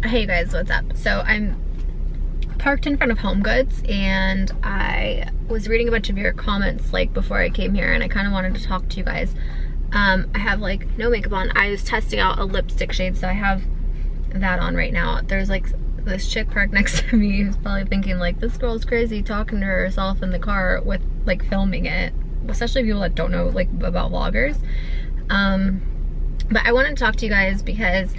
Hey you guys, what's up? So I'm parked in front of HomeGoods and I was reading a bunch of your comments like before I came here, and I kind of wanted to talk to you guys. I have like no makeup on. I was testing out a lipstick shade, so I have that on right now. There's like this chick parked next to me who's probably thinking like, this girl's crazy talking to herself in the car with like filming it, especially people that don't know like about vloggers. But I wanted to talk to you guys because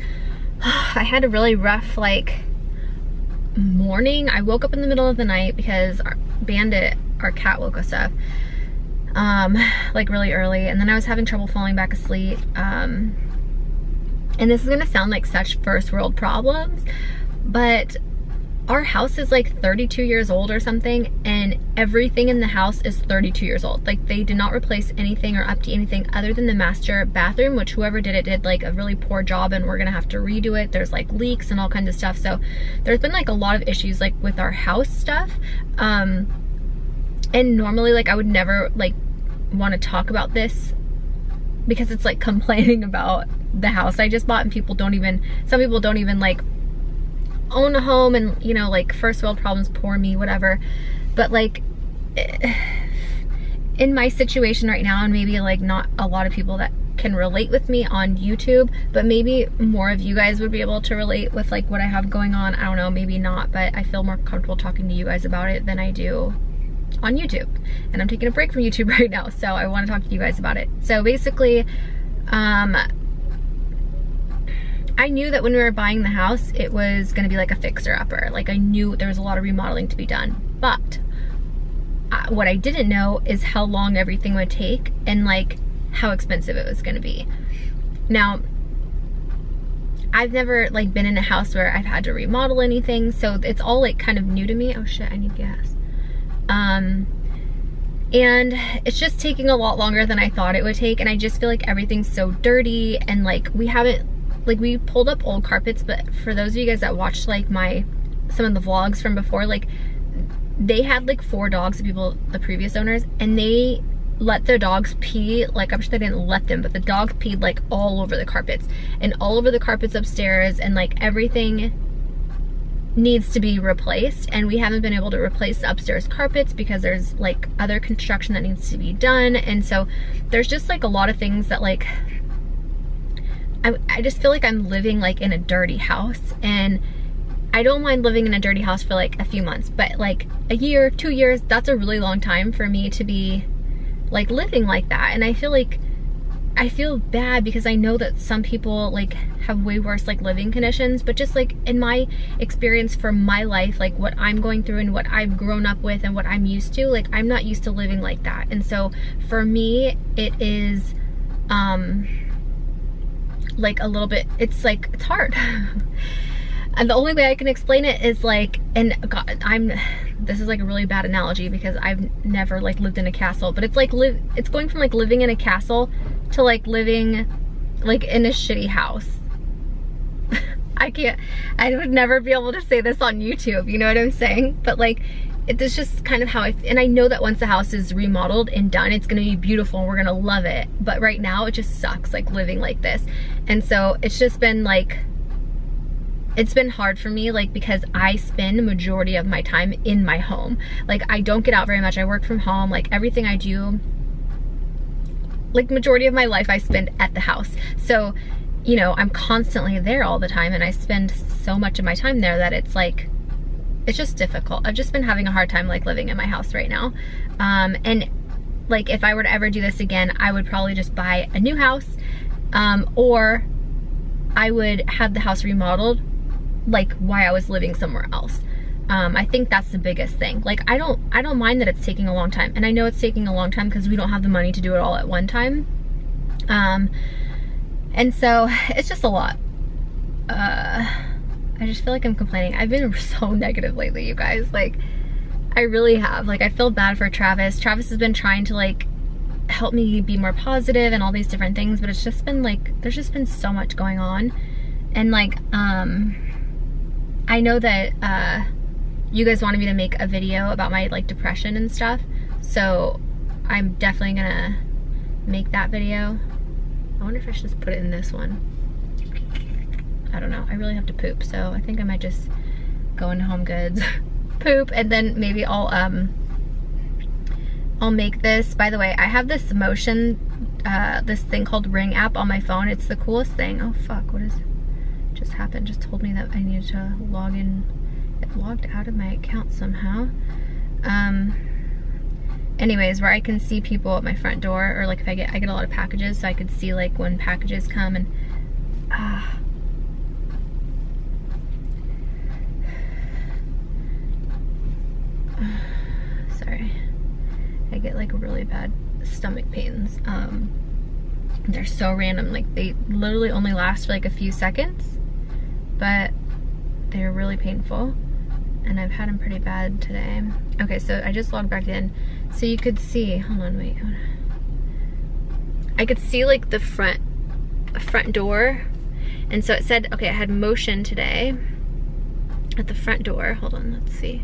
I had a really rough like morning. I woke up in the middle of the night because Bandit, our cat, woke us up like really early, and then I was having trouble falling back asleep. And this is gonna sound like such first world problems, but our house is like 32 years old or something, and everything in the house is 32 years old. Like, they did not replace anything or update anything other than the master bathroom, which whoever did it did like a really poor job, and we're gonna have to redo it. There's like leaks and all kinds of stuff. So there's been like a lot of issues like with our house stuff. And normally like I would never like want to talk about this because it's like complaining about the house I just bought, and some people don't even like own a home, and you know, like first world problems, poor me, whatever. But like in my situation right now, and maybe like not a lot of people that can relate with me on YouTube, but maybe more of you guys would be able to relate with like what I have going on. I don't know, maybe not, but I feel more comfortable talking to you guys about it than I do on YouTube. And I'm taking a break from YouTube right now, so I want to talk to you guys about it. So basically, I knew that when we were buying the house, it was gonna be like a fixer-upper. Like, I knew there was a lot of remodeling to be done. But what I didn't know is how long everything would take and like how expensive it was gonna be. Now, I've never like been in a house where I've had to remodel anything, so it's all like kind of new to me. Oh shit, I need gas. And it's just taking a lot longer than I thought it would take, and I just feel like everything's so dirty, and like we pulled up old carpets, but for those of you guys that watched like some of the vlogs from before, like they had like 4 dogs, the previous owners, and they let their dogs pee. Like, I'm sure they didn't let them, but the dogs peed like all over the carpets and all over the carpets upstairs, and like everything needs to be replaced, and we haven't been able to replace the upstairs carpets because there's like other construction that needs to be done. And so there's just like a lot of things that like I just feel like I'm living like in a dirty house, and I don't mind living in a dirty house for like a few months, but like a year, 2 years, that's a really long time for me to be like living like that. And I feel bad because I know that some people like have way worse like living conditions, but just like in my experience for my life, like what I'm going through and what I've grown up with and what I'm used to, like I'm not used to living like that. And so for me, it is like a little bit, it's hard. And the only way I can explain it is like, and God, this is like a really bad analogy because I've never like lived in a castle, but it's like it's going from like living in a castle to like living like in a shitty house. I would never be able to say this on YouTube, you know what I'm saying? But like, it's just kind of how and I know that once the house is remodeled and done, it's gonna be beautiful and we're gonna love it. But right now it just sucks like living like this. And so it's just been like, it's been hard for me, like, because I spend the majority of my time in my home. Like, I don't get out very much. I work from home. Like, everything I do, like, majority of my life I spend at the house. So, you know, I'm constantly there all the time, and I spend so much of my time there that it's like, it's just difficult. I've just been having a hard time, like, living in my house right now. And, like, if I were to ever do this again, I would probably just buy a new house, or I would have the house remodeled like while I was living somewhere else. I think that's the biggest thing. Like, I don't mind that it's taking a long time, and I know it's taking a long time because we don't have the money to do it all at one time. And so it's just a lot. I just feel like I'm complaining. I've been so negative lately, you guys. Like, I really have. Like, I feel bad for Travis. Travis has been trying to like help me be more positive and all these different things, but it's just been like, there's just been so much going on. And like, I know that you guys wanted me to make a video about my like depression and stuff, so I'm definitely gonna make that video. I wonder if I should just put it in this one. I don't know. I really have to poop, so I think I might just go into HomeGoods, poop, and then maybe I'll make this. By the way, I have this Motion, this thing called Ring app on my phone. It's the coolest thing. Oh fuck, what is just happened? Just told me that I needed to log in. It logged out of my account somehow. Anyways, where I can see people at my front door, or like if I get a lot of packages, so I could see like when packages come and sorry, I get like really bad stomach pains. They're so random, like they literally only last for like a few seconds, but they're really painful, and I've had them pretty bad today. Okay, so I just logged back in, so you could see, hold on, wait, I could see like the front door, and so it said, okay, I had Motion today at the front door. Hold on, let's see.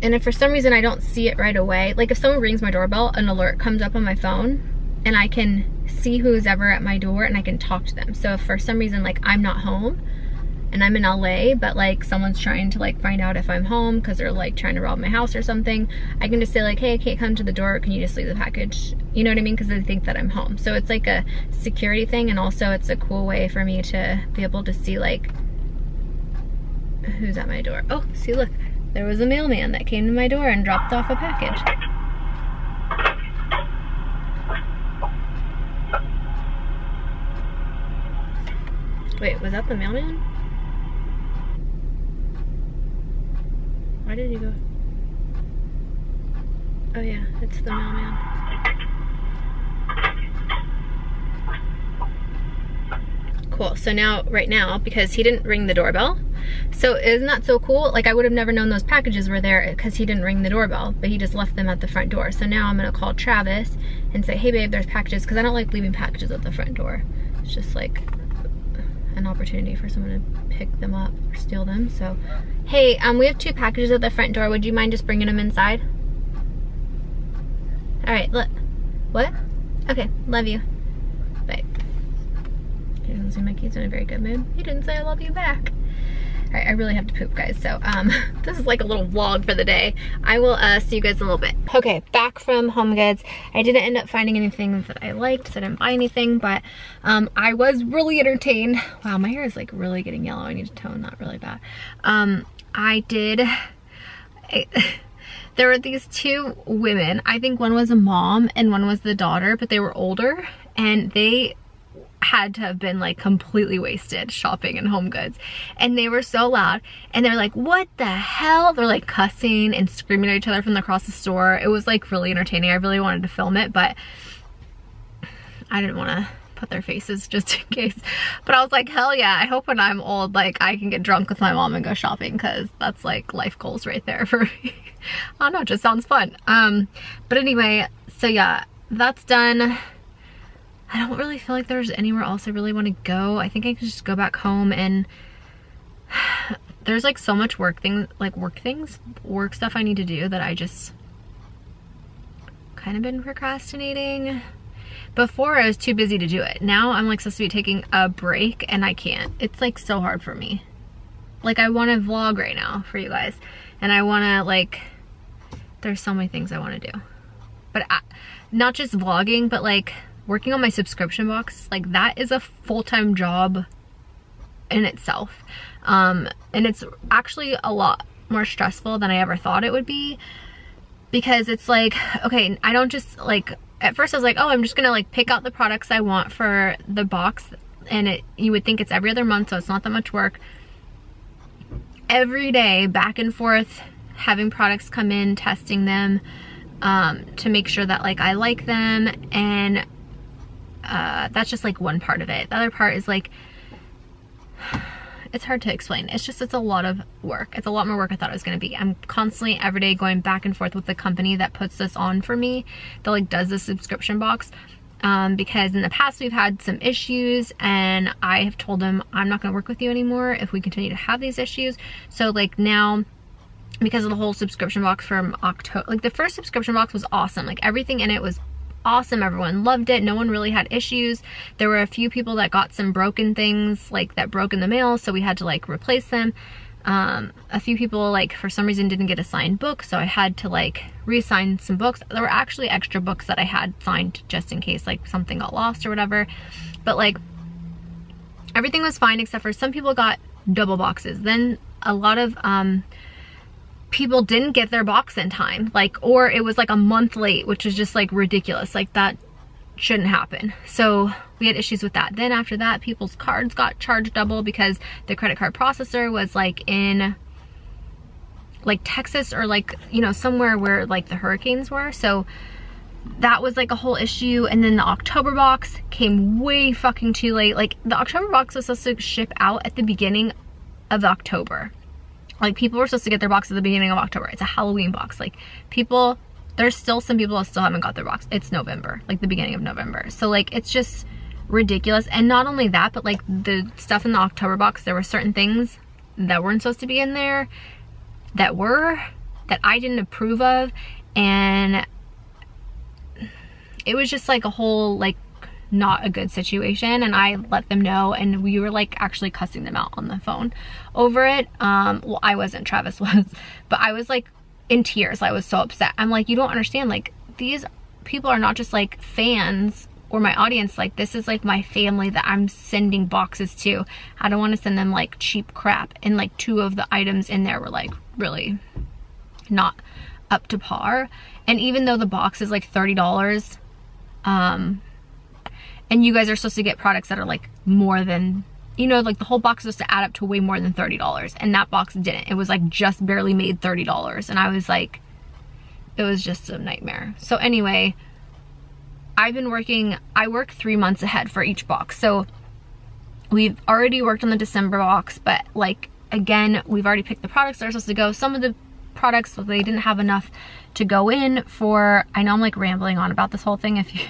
And if for some reason I don't see it right away, like if someone rings my doorbell, an alert comes up on my phone, and I can see who's ever at my door and I can talk to them. So if for some reason like I'm not home and I'm in LA, but like someone's trying to like find out if I'm home because they're like trying to rob my house or something, I can just say like, hey, I can't come to the door, can you just leave the package? You know what I mean? Because they think that I'm home. So it's like a security thing, and also it's a cool way for me to be able to see like who's at my door. Oh, see, look, there was a mailman that came to my door and dropped off a package. Wait, was that the mailman? Why did he go? Oh yeah, it's the mailman. Cool, so now, right now, because he didn't ring the doorbell, so isn't that so cool? Like I would have never known those packages were there because he didn't ring the doorbell, but he just left them at the front door. So now I'm gonna call Travis and say, hey babe, there's packages, because I don't like leaving packages at the front door. It's just like an opportunity for someone to pick them up or steal them. So, hey, we have 2 packages at the front door. Would you mind just bringing them inside? All right, look. What? Okay, love you. Bye. He doesn't seem like he's in a very good mood. He didn't say I love you back. All right, I really have to poop, guys. So this is like a little vlog for the day. I will see you guys in a little bit. Okay, back from HomeGoods. I didn't end up finding anything that I liked, so I didn't buy anything, but I was really entertained. Wow, my hair is like really getting yellow. I need to tone that really bad. There were these 2 women. I think one was a mom and one was the daughter, but they were older, and they had to have been like completely wasted shopping in HomeGoods, and they were so loud, and they're like, what the hell? They're like cussing and screaming at each other from across the store. It was like really entertaining. I really wanted to film it, but I didn't want to put their faces just in case. But I was like, hell yeah, I hope when I'm old, like I can get drunk with my mom and go shopping, because that's like life goals right there for me. I don't know, it just sounds fun. But anyway, so yeah, that's done. I don't really feel like there's anywhere else I really want to go. I think I could just go back home, and there's like so much work stuff I need to do that I just kind of been procrastinating. Before I was too busy to do it. Now I'm like supposed to be taking a break and I can't. It's like so hard for me. Like I want to vlog right now for you guys, and I want to like, there's so many things I want to do. But not just vlogging, but like working on my subscription box, like that is a full-time job in itself. And it's actually a lot more stressful than I ever thought it would be, because it's like, okay, I don't just like, at first I was like, oh, I'm just gonna like pick out the products I want for the box, and you would think it's every other month, so it's not that much work. Every day, back and forth, having products come in, testing them, to make sure that like I like them, and that's just like one part of it. The other part is like, it's hard to explain. It's just, it's a lot of work. It's a lot more work I thought it was gonna be. I'm constantly every day going back and forth with the company that puts this on for me, that like does the subscription box, because in the past we've had some issues, and I have told them I'm not gonna work with you anymore if we continue to have these issues. So like now, because of the whole subscription box from October, like the first subscription box was awesome. Like everything in it was awesome. Everyone loved it. No one really had issues. There were a few people that got some broken things, like that broke in the mail, so we had to like replace them. A few people, like, for some reason didn't get a signed book, so I had to like re-sign some books. There were actually extra books that I had signed just in case like something got lost or whatever. But like everything was fine except for some people got double boxes. Then a lot of people didn't get their box in time, like, or it was like a month late, which was just like ridiculous. Like, that shouldn't happen. So we had issues with that. Then after that, people's cards got charged double because the credit card processor was like in like Texas or like, you know, somewhere where like the hurricanes were. So that was like a whole issue. And then the October box came way fucking too late. Like, the October box was supposed to ship out at the beginning of October. Like, people were supposed to get their box at the beginning of October. It's a Halloween box. Like, people, there's still some people that still haven't got their box. It's November, like the beginning of November. So like, it's just ridiculous. And not only that, but like the stuff in the October box, there were certain things that weren't supposed to be in there that I didn't approve of. And it was just like a whole, like, not a good situation, and I let them know, and we were like actually cussing them out on the phone over it. Well, I wasn't, Travis was, but I was like in tears. I was so upset. I'm like, you don't understand, like, these people are not just like fans or my audience, like, this is like my family that I'm sending boxes to. I don't want to send them like cheap crap. And like 2 of the items in there were like really not up to par. And even though the box is like $30, and you guys are supposed to get products that are like more than, you know, like the whole box is supposed to add up to way more than $30, and that box didn't. It was like just barely made $30, and I was like, it was just a nightmare. So anyway, I work 3 months ahead for each box. So we've already worked on the December box, but like, again, we've already picked the products that are supposed to go. Some of the products, they didn't have enough to go in for, I know I'm like rambling on about this whole thing. If you,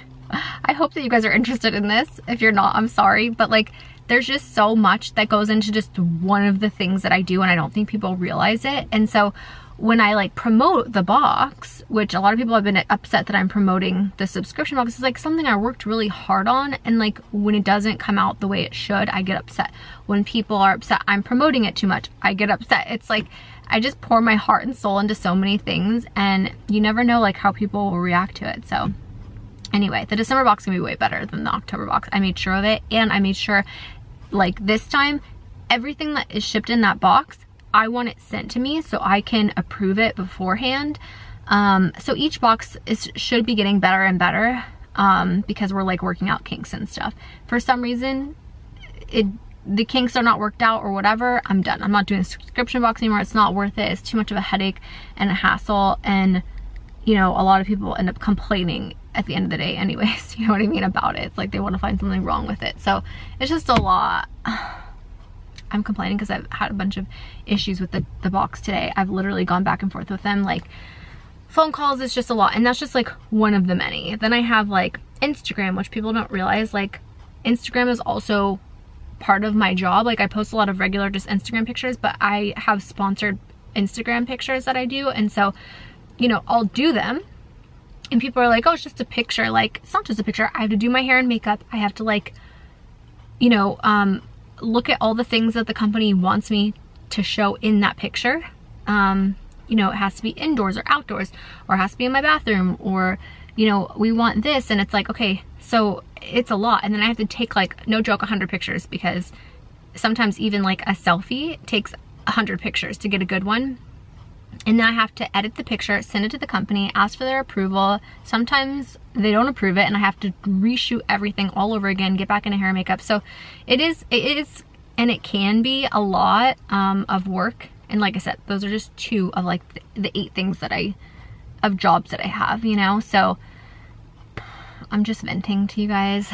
I hope that you guys are interested in this. If you're not, I'm sorry, but like, there's just so much that goes into just one of the things that I do, and I don't think people realize it. And so when I like promote the box, which a lot of people have been upset that I'm promoting the subscription box, it's like something I worked really hard on, and like when it doesn't come out the way it should, I get upset. When people are upset I'm promoting it too much, I get upset. It's like, I just pour my heart and soul into so many things, and you never know like how people will react to it. So anyway, the December box is gonna be way better than the October box. I made sure of it, and I made sure, like, this time, everything that is shipped in that box, I want it sent to me so I can approve it beforehand. So each box should be getting better and better, because we're like working out kinks and stuff. For some reason, the kinks are not worked out or whatever, I'm done. I'm not doing a subscription box anymore. It's not worth it. It's too much of a headache and a hassle, and you know, a lot of people end up complaining at the end of the day anyways, you know what I mean, about it. It's like they want to find something wrong with it. So it's just a lot. I'm complaining because I've had a bunch of issues with the box today. I've literally gone back and forth with them, like phone calls is just a lot, and that's just like one of the many. Then I have like Instagram, which people don't realize, like Instagram is also part of my job. Like, I post a lot of regular just Instagram pictures, but I have sponsored Instagram pictures that I do, and so, you know, I'll do them and people are like, oh, it's just a picture. Like, it's not just a picture. I have to do my hair and makeup. I have to, like, you know, look at all the things that the company wants me to show in that picture. You know, it has to be indoors or outdoors, or it has to be in my bathroom, or, you know, we want this. And it's like, okay, so it's a lot. And then I have to take, like, no joke, 100 pictures, because sometimes even like a selfie takes 100 pictures to get a good one. And then I have to edit the picture, send it to the company, ask for their approval. Sometimes they don't approve it, and I have to reshoot everything all over again, get back into hair and makeup. So it is, and it can be a lot of work. And like I said, those are just 2 of like the 8 things that of jobs that I have, you know? So I'm just venting to you guys.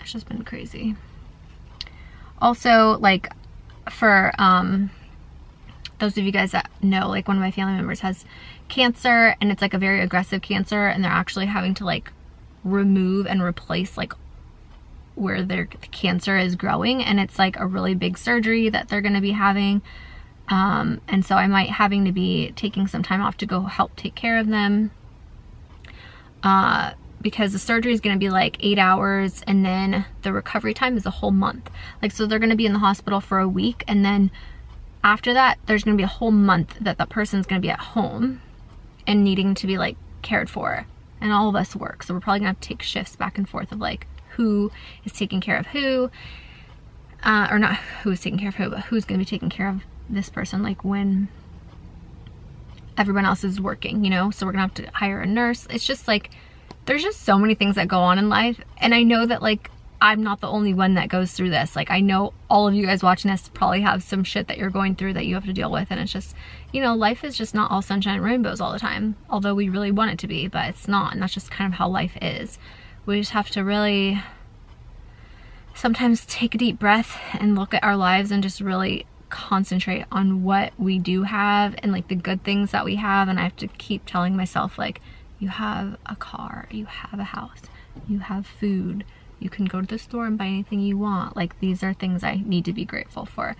It's just been crazy. Also, like, for those of you guys that know, like, one of my family members has cancer, and it's like a very aggressive cancer, and they're actually having to like remove and replace like where their cancer is growing, and it's like a really big surgery that they're going to be having, and so I might having to be taking some time off to go help take care of them, because the surgery is going to be like 8 hours, and then the recovery time is a whole month. Like, so they're going to be in the hospital for a week, and then after that, there's going to be a whole month that the person's going to be at home and needing to be like cared for. And all of us work, so we're probably gonna have to take shifts back and forth of like who is taking care of who, or not who is taking care of who, but who's gonna be taking care of this person, like when everyone else is working, you know? So we're gonna have to hire a nurse. It's just like, there's just so many things that go on in life, and I know that like I'm not the only one that goes through this. Like, I know all of you guys watching this probably have some shit that you're going through that you have to deal with, and it's just, you know, life is just not all sunshine and rainbows all the time, although we really want it to be, but it's not, and that's just kind of how life is. We just have to really sometimes take a deep breath and look at our lives and just really concentrate on what we do have and like the good things that we have. And I have to keep telling myself, like, you have a car, you have a house, you have food, you can go to the store and buy anything you want. Like, these are things I need to be grateful for.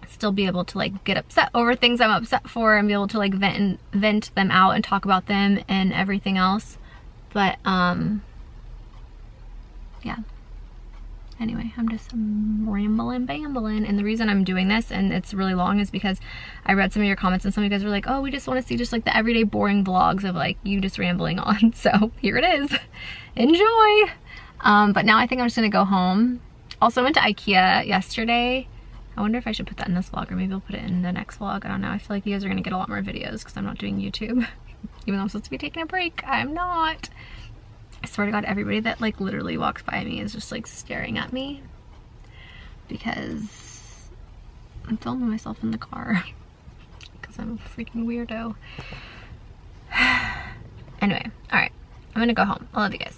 Still be able to like get upset over things I'm upset for and be able to like vent them out and talk about them and everything else. But yeah. Anyway, I'm just rambling, and the reason I'm doing this, and it's really long, is because I read some of your comments and some of you guys were like, oh, we just want to see just like the everyday boring vlogs of like you just rambling on. So here it is. Enjoy. But now I think I'm just gonna go home. Also, I went to IKEA yesterday. I wonder if I should put that in this vlog, or maybe I'll put it in the next vlog. I don't know. I feel like you guys are gonna get a lot more videos because I'm not doing YouTube. Even though I'm supposed to be taking a break, I'm not. I swear to God, everybody that like literally walks by me is just like staring at me because I'm filming myself in the car because I'm a freaking weirdo. Anyway, all right, I'm gonna go home. I love you guys.